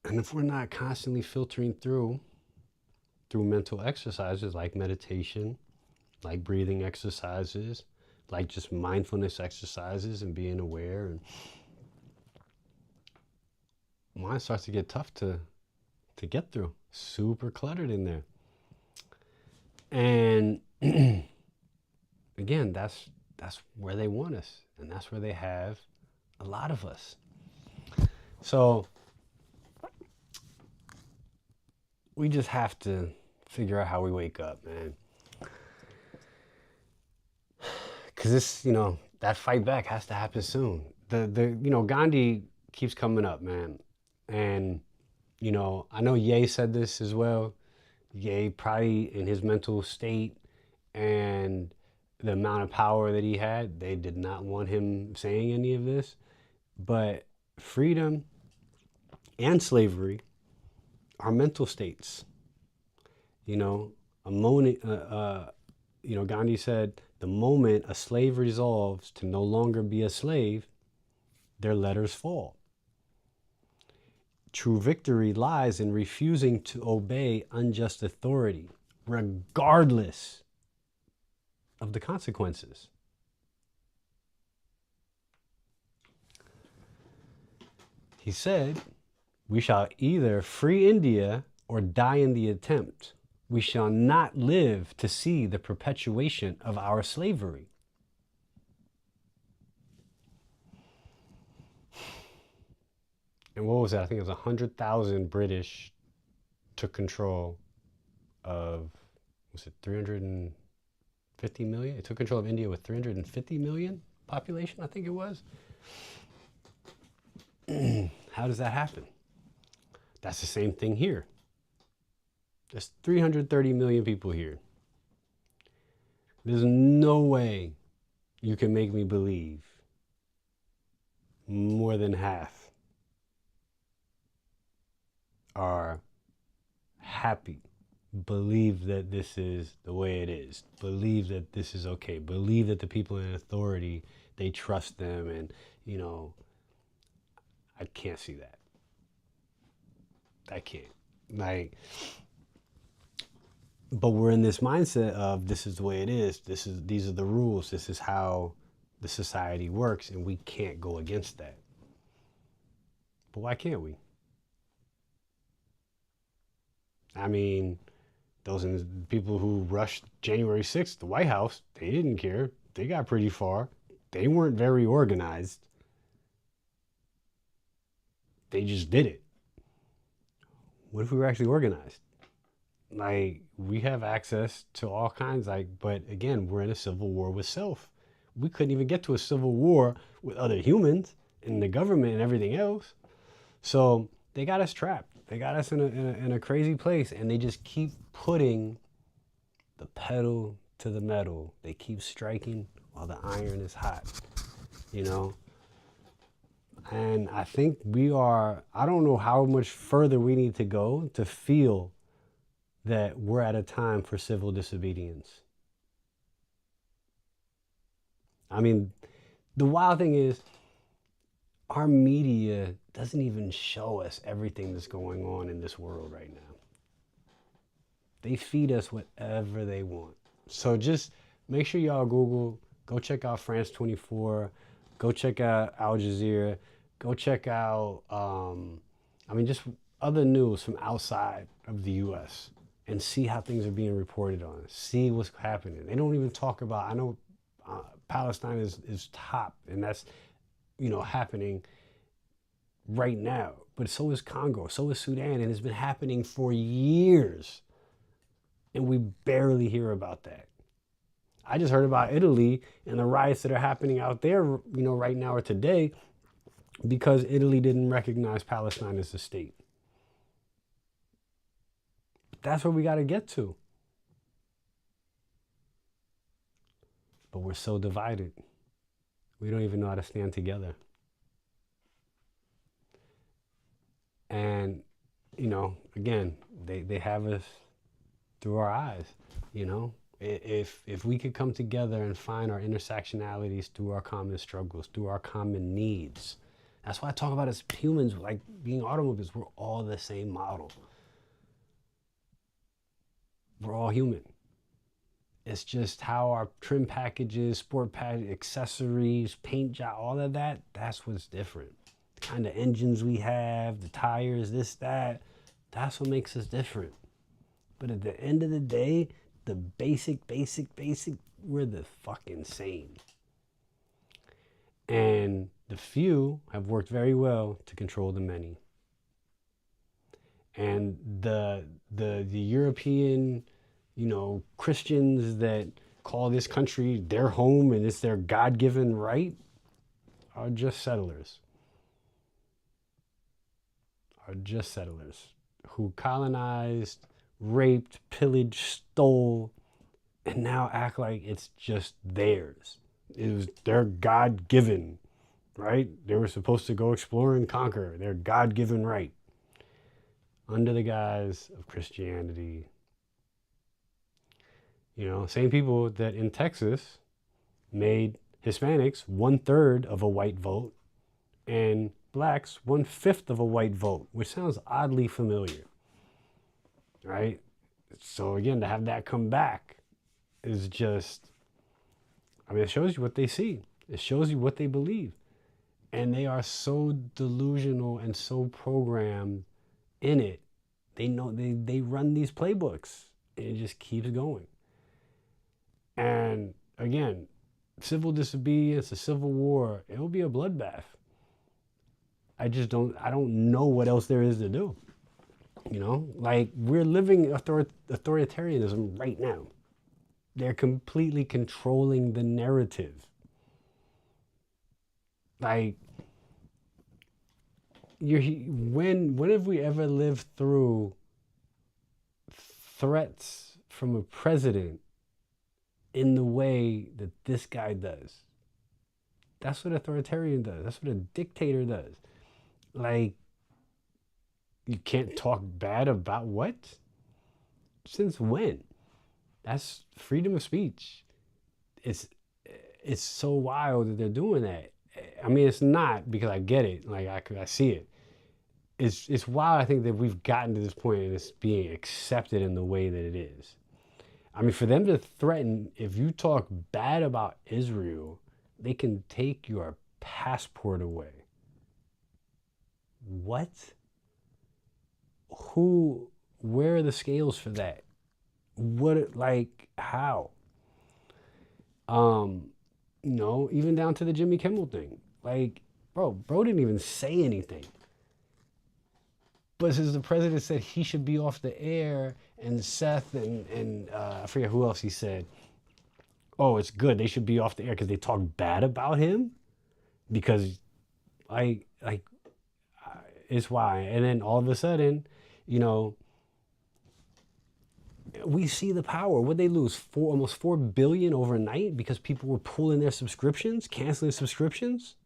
And if we're not constantly filtering through mental exercises like meditation, like breathing exercises, like just mindfulness exercises and being aware, and mine starts to get tough to get through. Super cluttered in there. And again, that's where they want us, and that's where they have a lot of us. So we just have to figure out how we wake up, man. Because this, that fight back has to happen soon. Gandhi keeps coming up, man. And, I know Ye said this as well. Ye, probably in his mental state and the amount of power that he had, they did not want him saying any of this. But freedom and slavery are mental states. Gandhi said, the moment a slave resolves to no longer be a slave, their letters fall. True victory lies in refusing to obey unjust authority, regardless of the consequences. He said, we shall either free India or die in the attempt. We shall not live to see the perpetuation of our slavery. And what was that? I think it was 100,000 British took control of, was it 350 million? It took control of India with 350 million population, I think it was. How does that happen? That's the same thing here. There's 330 million people here. There's no way you can make me believe more than half are happy, believe that this is the way it is, believe that this is okay, believe that the people in authority, they trust them, and I can't see that. I can't. But we're in this mindset of this is the way it is. These are the rules. This is how the society works, and we can't go against that. But why can't we? I mean, those people who rushed January 6th, the White House, they didn't care. They got pretty far. They weren't very organized. They just did it. What if we were actually organized? We have access to all kinds, but again, we're in a civil war with self. We couldn't even get to a civil war with other humans and the government and everything else. So they got us trapped. They got us in a crazy place, and they just keep putting the pedal to the metal. They keep striking while the iron is hot, And I think I don't know how much further we need to go to feel that we're at a time for civil disobedience. I mean, the wild thing is, our media doesn't even show us everything that's going on in this world right now. They feed us whatever they want. So just make sure y'all go check out France 24, go check out Al Jazeera, go check out, just other news from outside of the U.S. and see how things are being reported on. See what's happening. They don't even talk about, I know Palestine is top, and that's, happening right now. But so is Congo, so is Sudan, and it's been happening for years. And we barely hear about that. I just heard about Italy and the riots that are happening out there, right now or today, because Italy didn't recognize Palestine as a state. That's where we got to get to. But we're so divided. We don't even know how to stand together. And, again, they have us through our eyes, If we could come together and find our intersectionalities through our common struggles, through our common needs. That's why I talk about as humans, like being automobiles, we're all the same model. We're all human. It's just how our trim packages, sport package, accessories, paint job, all of that, that's what's different. The kind of engines we have, the tires, this, that, that's what makes us different. But at the end of the day, the basic, we're the fucking same. And the few have worked very well to control the many. And the European, Christians that call this country their home and it's their God-given right are just settlers. Who colonized, raped, pillaged, stole, and now act like it's just theirs. It was their God-given, right? They were supposed to go explore and conquer, their God-given right, under the guise of Christianity. Same people that in Texas made Hispanics 1/3 of a white vote and blacks 1/5 of a white vote, which sounds oddly familiar, right? So again, to have that come back is just, it shows you what they see. It shows you what they believe. And they are so delusional and so programmed in it. They know they run these playbooks, and it just keeps going. And again, civil disobedience, a civil war, it will be a bloodbath. I don't know what else there is to do. We're living authoritarianism right now. They're completely controlling the narrative. when have we ever lived through threats from a president in the way that this guy does? That's what authoritarian does. That's what a dictator does. Like, you can't talk bad about what? Since when? That's freedom of speech. It's it's so wild that they're doing that. I mean, it's not, because I get it. Like, I see it. It's wild. I think that we've gotten to this point and it's being accepted in the way that it is. I mean, for them to threaten, if you talk bad about Israel, they can take your passport away. What? Who? Where are the scales for that? What? Like, how? Even down to the Jimmy Kimmel thing. Like, bro didn't even say anything. But since the president said he should be off the air, and Seth and I forget who else he said, oh, it's good, they should be off the air because they talk bad about him, because it's why. And then all of a sudden, we see the power. Would they lose almost 4 billion overnight because people were pulling their subscriptions, canceling subscriptions?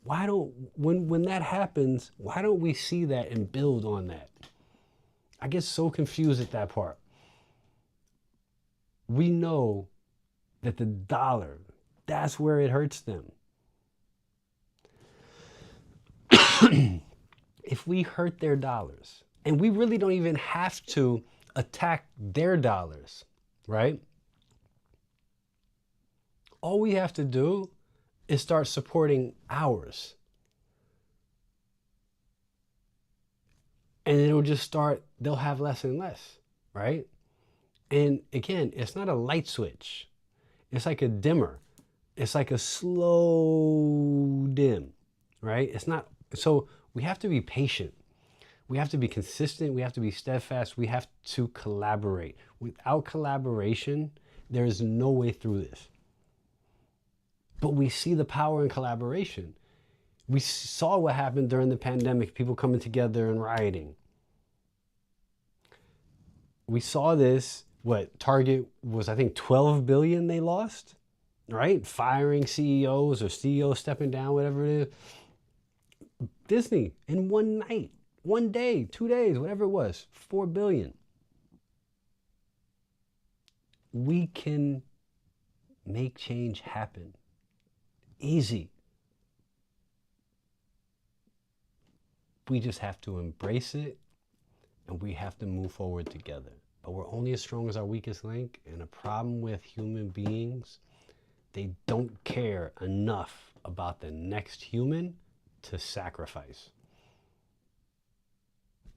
Why don't, when that happens, why don't we see that and build on that? I get so confused at that part. We know that the dollar, that's where it hurts them. If we hurt their dollars, and we really don't even have to attack their dollars, right? All we have to do is start supporting ours. And it'll just start, they'll have less and less, right? And again, it's not a light switch. It's like a dimmer. It's like a slow dim, right? It's not, so we have to be patient. We have to be consistent. We have to be steadfast. We have to collaborate. Without collaboration, there is no way through this. But we see the power in collaboration. We saw what happened during the pandemic, people coming together and rioting. We saw this, Target was, I think, 12 billion they lost, right? Firing CEOs or CEOs stepping down, whatever it is. Disney, in one night, 1 day, 2 days, whatever it was, 4 billion. We can make change happen. Easy. We just have to embrace it, and we have to move forward together. But we're only as strong as our weakest link, and a problem with human beings, they don't care enough about the next human to sacrifice.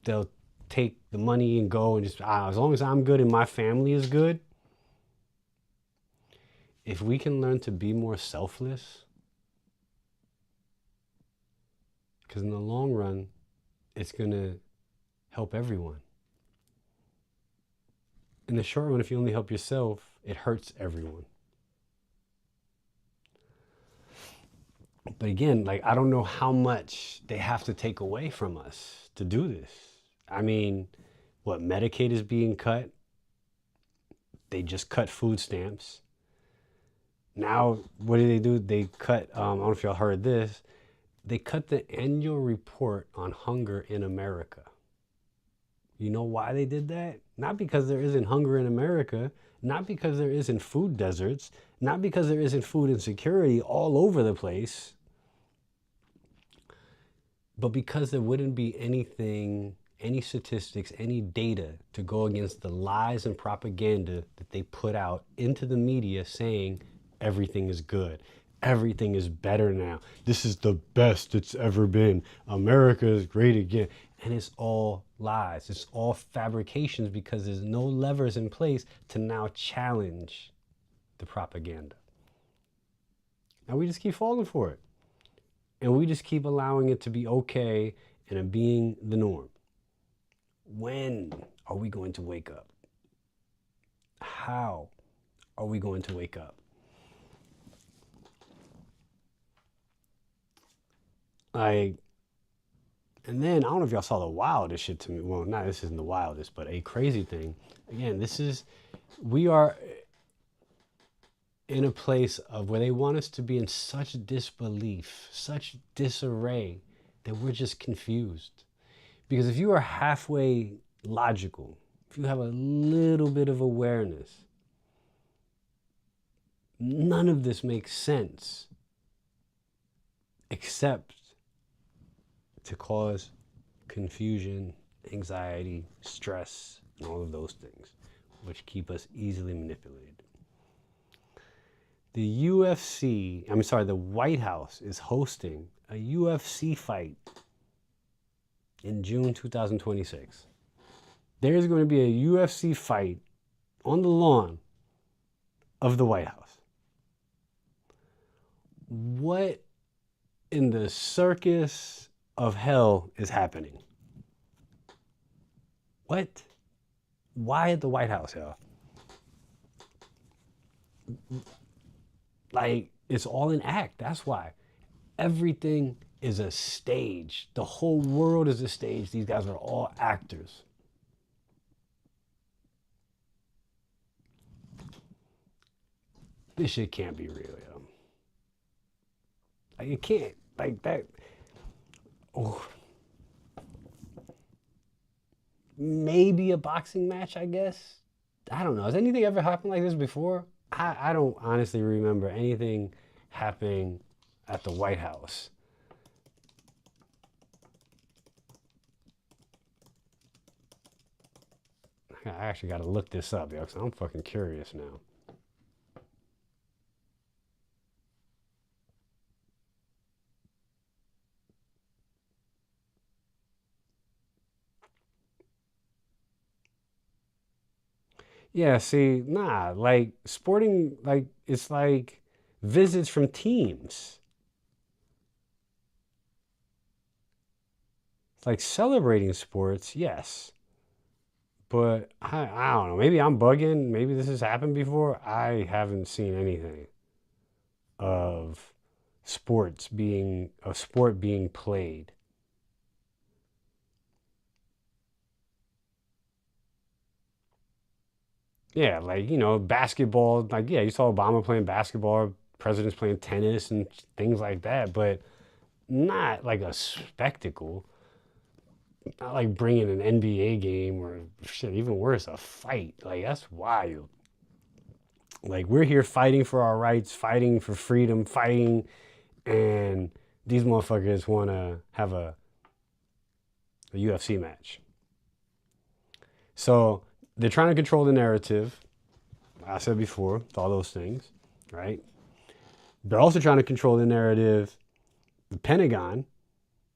They'll take the money and go and just, as long as I'm good and my family is good. If we can learn to be more selfless, because in the long run, it's going to help everyone. In the short run, if you only help yourself, it hurts everyone. But again, I don't know how much they have to take away from us to do this. I mean, Medicaid is being cut. They just cut food stamps. Now, what do? They cut, I don't know if y'all heard this, they cut the annual report on hunger in America. You know why they did that? Not because there isn't hunger in America, not because there isn't food deserts, not because there isn't food insecurity all over the place, but because there wouldn't be anything, any statistics, any data to go against the lies and propaganda that they put out into the media saying everything is good. Everything is better now. This is the best it's ever been. America is great again. And it's all lies. It's all fabrications because there's no levers in place to now challenge the propaganda. And we just keep falling for it. And we just keep allowing it to be okay and it being the norm. When are we going to wake up? How are we going to wake up? Like, and then I don't know if y'all saw the wildest shit to me. Well, not this isn't the wildest, but a crazy thing. Again, we are in a place of where they want us to be in such disbelief, such disarray, that we're just confused. Because if you are halfway logical, if you have a little bit of awareness, none of this makes sense except to cause confusion, anxiety, stress, and all of those things, which keep us easily manipulated. The the White House is hosting a UFC fight in June 2026. There's going to be a UFC fight on the lawn of the White House. What in the circus of hell is happening? What? Why at the White House, y'all? Like, it's all an act. That's why. Everything is a stage. The whole world is a stage. These guys are all actors. This shit can't be real, yo. Like, it can't. Like, that. Oh. Maybe a boxing match, I guess. I don't know. Has anything ever happened like this before? I don't honestly remember anything happening at the White House. I actually got to look this up, yo, because I'm fucking curious now. Yeah, see, nah, like sporting, like it's like visits from teams. It's like celebrating sports, yes. But I don't know. Maybe I'm bugging. Maybe this has happened before. I haven't seen anything of a sport being played. Yeah, like, basketball. Like, yeah, you saw Obama playing basketball, presidents playing tennis and things like that, but not like a spectacle. Not like bringing an NBA game or shit, even worse, a fight. Like, that's wild. Like, we're here fighting for our rights, fighting for freedom, fighting, and these motherfuckers want to have a UFC match. So they're trying to control the narrative. I said before, all those things, right? They're also trying to control the narrative. The Pentagon,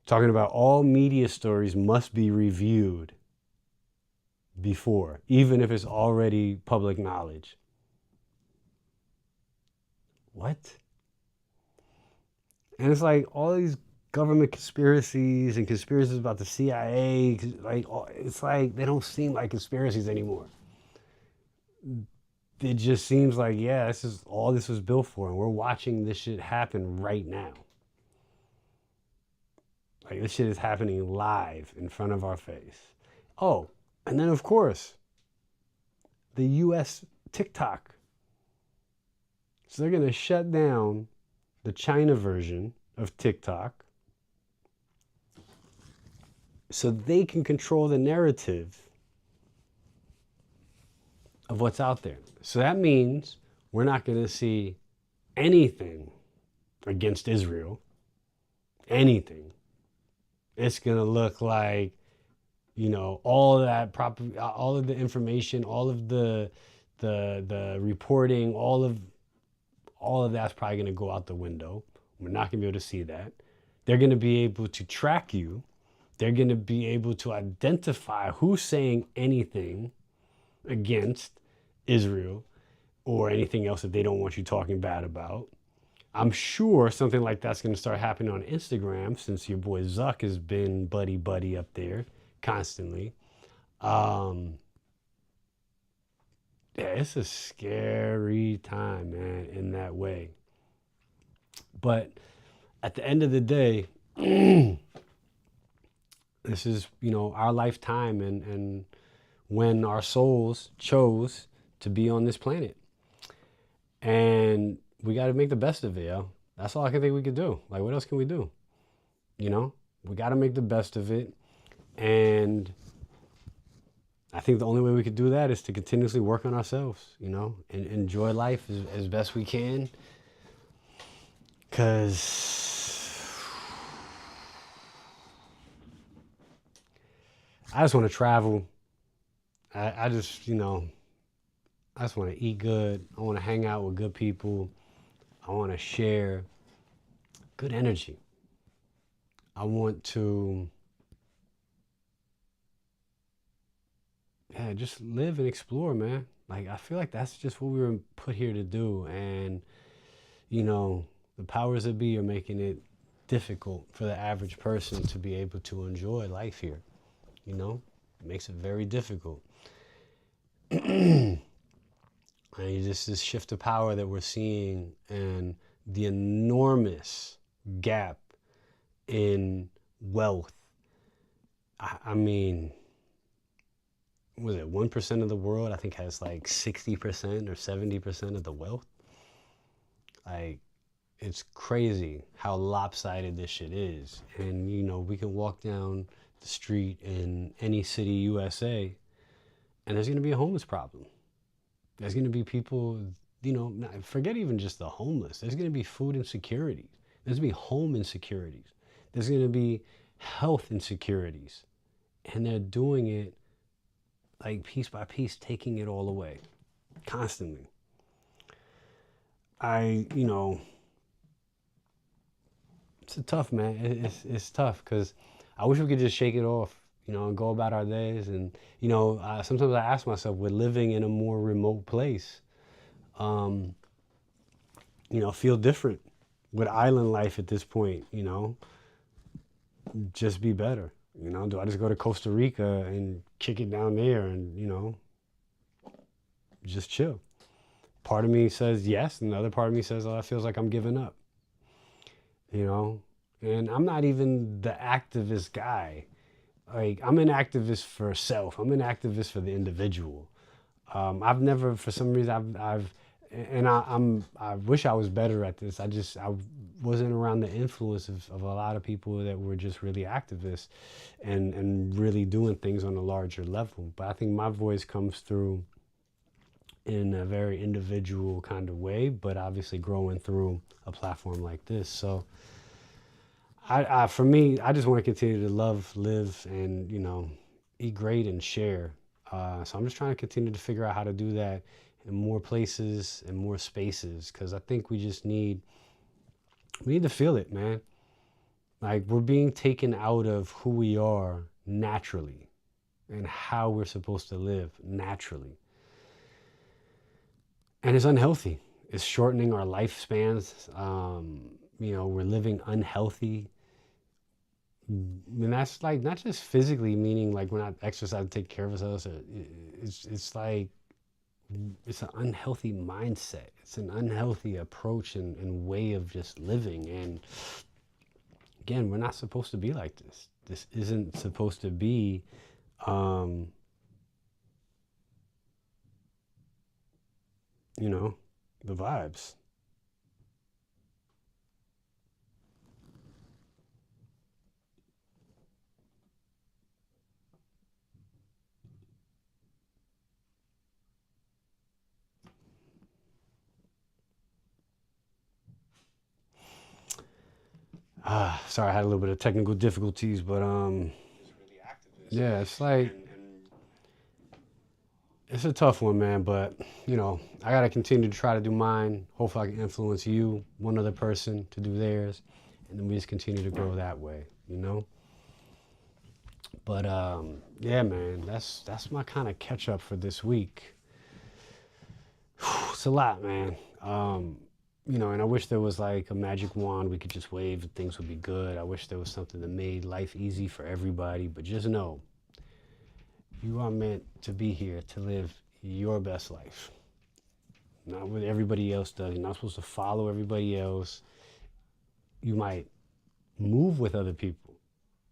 talking about all media stories must be reviewed before, even if it's already public knowledge. What? And it's like all these government conspiracies and conspiracies about the CIA, like it's like they don't seem like conspiracies anymore. It just seems like, yeah, this is all this was built for, and we're watching this shit happen right now. Like, this shit is happening live in front of our face. Oh, and then of course, the US TikTok. So they're gonna shut down the China version of TikTok so they can control the narrative of what's out there. So that means we're not going to see anything against Israel. Anything. It's going to look like, all of that all of the information, all of the reporting, all of that's probably going to go out the window. We're not going to be able to see that. They're going to be able to track you. They're going to be able to identify who's saying anything against Israel or anything else that they don't want you talking bad about. I'm sure something like that's going to start happening on Instagram, since your boy Zuck has been buddy up there constantly. Yeah, it's a scary time, man, in that way. But at the end of the day, This is, our lifetime, and when our souls chose to be on this planet. And we got to make the best of it, yo. That's all I can think we could do. Like, what else can we do? We got to make the best of it. And I think the only way we could do that is to continuously work on ourselves, and enjoy life as best we can. Because I just want to travel. I just, I just want to eat good. I want to hang out with good people. I want to share good energy. I want to, just live and explore, man. Like, I feel like that's just what we were put here to do. And, the powers that be are making it difficult for the average person to be able to enjoy life here. It makes it very difficult. And just this shift of power that we're seeing, and the enormous gap in wealth. I mean, was it 1% of the world, I think, has like 60% or 70% of the wealth? Like, it's crazy how lopsided this shit is. And, we can walk down the street in any city, USA, and there's going to be a homeless problem. There's going to be people, forget even just the homeless. There's going to be food insecurities. There's going to be home insecurities. There's going to be health insecurities. And they're doing it like piece by piece, taking it all away constantly. It's tough, man. It's tough, because I wish we could just shake it off, and go about our days. And, sometimes I ask myself, we're living in a more remote place. Feel different. With island life at this point, just be better. Do I just go to Costa Rica and kick it down there and, just chill? Part of me says yes, and the other part of me says, oh, it feels like I'm giving up. And I'm not even the activist guy. Like, I'm an activist for self. I'm an activist for the individual. I've never, for some reason, I wish I was better at this. I wasn't around the influence of a lot of people that were just really activists and really doing things on a larger level. But I think my voice comes through in a very individual kind of way, but obviously growing through a platform like this. So for me, I just want to continue to love, live, and, eat great and share. So I'm just trying to continue to figure out how to do that in more places and more spaces, because I think we need to feel it, man. Like, we're being taken out of who we are naturally and how we're supposed to live naturally. And it's unhealthy. It's shortening our lifespans. We're living unhealthy. And that's like not just physically, meaning like we're not exercising to take care of ourselves. It's like, it's an unhealthy mindset. It's an unhealthy approach and way of just living. And again, we're not supposed to be like this. This isn't supposed to be the vibes. Sorry, I had a little bit of technical difficulties, but yeah, it's like, it's a tough one, man. But I gotta continue to try to do mine. Hopefully, I can influence you, one other person, to do theirs, and then we just continue to grow that way. But yeah, man, that's my kind of catch up for this week. It's a lot, man. And I wish there was like a magic wand we could just wave and things would be good. I wish there was something that made life easy for everybody. But just know, you are meant to be here to live your best life. Not what everybody else does. You're not supposed to follow everybody else. You might Move with other people.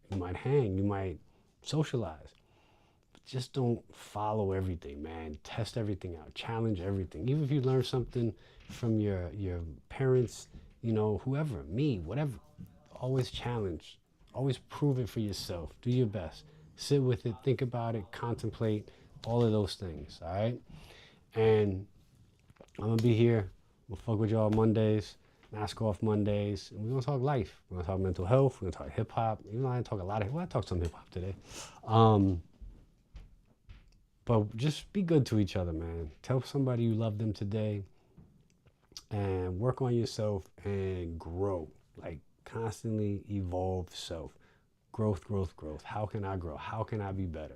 You might hang, you might socialize. But just don't follow everything, man. Test everything out. Challenge everything. Even if you learn something from your parents, you know, whoever, me, whatever. Always challenge. Always prove it for yourself. Do your best. Sit with it, think about it, contemplate, all of those things, all right? And I'm gonna be here. We'll fuck with y'all Mondays, Mask Off Mondays, and we're gonna talk life. We're gonna talk mental health. We're gonna talk hip hop. Even though I didn't talk a lot of, well, I talked some hip hop today. But just be good to each other, man. Tell somebody you love them today, and work on yourself and grow. Like constantly evolve self. Growth, growth, growth. How can I grow? How can I be better?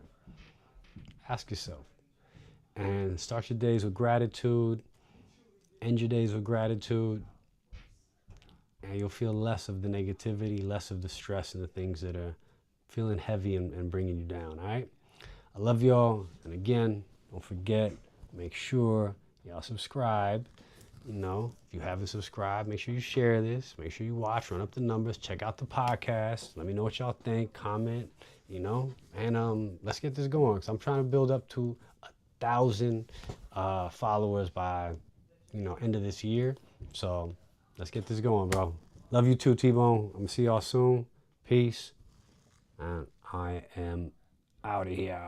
Ask yourself. And start your days with gratitude. End your days with gratitude. And you'll feel less of the negativity, less of the stress and the things that are feeling heavy and bringing you down, all right? I love y'all. And again, don't forget, make sure y'all subscribe. You know, if you haven't subscribed, make sure you share this. Make sure you watch, run up the numbers, check out the podcast. Let me know what y'all think, comment, you know, and let's get this going. Because I'm trying to build up to 1,000 followers by, you know, end of this year. So let's get this going, bro. Love you too, T-Bone. I'm gonna see y'all soon. Peace. And I am out of here.